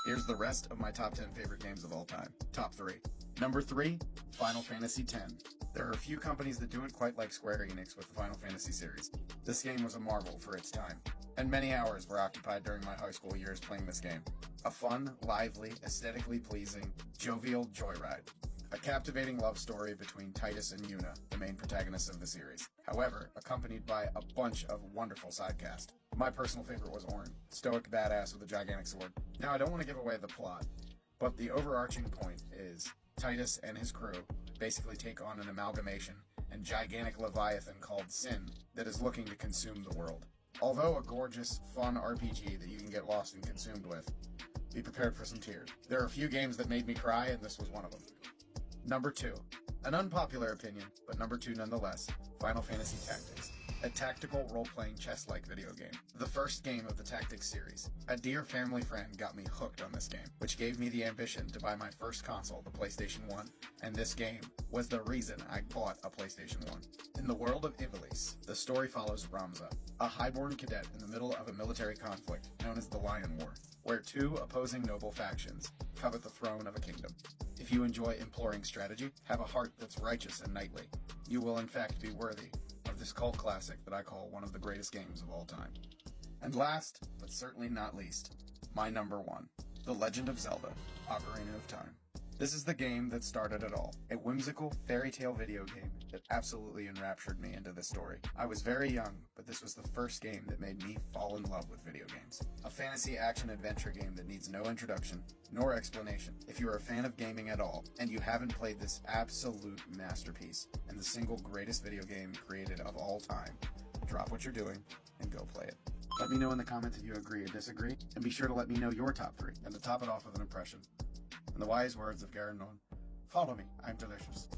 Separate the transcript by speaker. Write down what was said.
Speaker 1: Here's the rest of my top 10 favorite games of all time. Top 3. Number 3, Final Fantasy X. There are a few companies that do it quite like Square Enix with the Final Fantasy series. This game was a marvel for its time, and many hours were occupied during my high school years playing this game. A fun, lively, aesthetically pleasing, jovial joyride. A captivating love story between Titus and Yuna, the main protagonists of the series. However, accompanied by a bunch of wonderful sidecast. My personal favorite was Auron, stoic badass with a gigantic sword. Now, I don't want to give away the plot, but the overarching point is Titus and his crew basically take on an amalgamation and gigantic leviathan called Sin that is looking to consume the world. Although a gorgeous, fun RPG that you can get lost and consumed with, be prepared for some tears. There are a few games that made me cry, and this was one of them. Number 2. An unpopular opinion, but number 2 nonetheless, Final Fantasy Tactics. A tactical role-playing chess-like video game. The first game of the Tactics series. A dear family friend got me hooked on this game, which gave me the ambition to buy my first console, the PlayStation 1, and this game was the reason I bought a PlayStation 1. In the world of Ivalice, the story follows Ramza, a highborn cadet in the middle of a military conflict known as the Lion War, where two opposing noble factions covet the throne of a kingdom. If you enjoy imploring strategy, have a heart that's righteous and knightly, you will in fact be worthy of this cult classic that I call one of the greatest games of all time. And last, but certainly not least, my number 1, The Legend of Zelda: Ocarina of Time. This is the game that started it all. A whimsical fairy tale video game that absolutely enraptured me into this story. I was very young, but this was the first game that made me fall in love with video games. A fantasy action adventure game that needs no introduction, nor explanation. If you are a fan of gaming at all, and you haven't played this absolute masterpiece, and the single greatest video game created of all time, drop what you're doing and go play it. Let me know in the comments if you agree or disagree, and be sure to let me know your top 3, and to top it off with an impression. In the wise words of Garen Nolan, follow me, I'm delicious.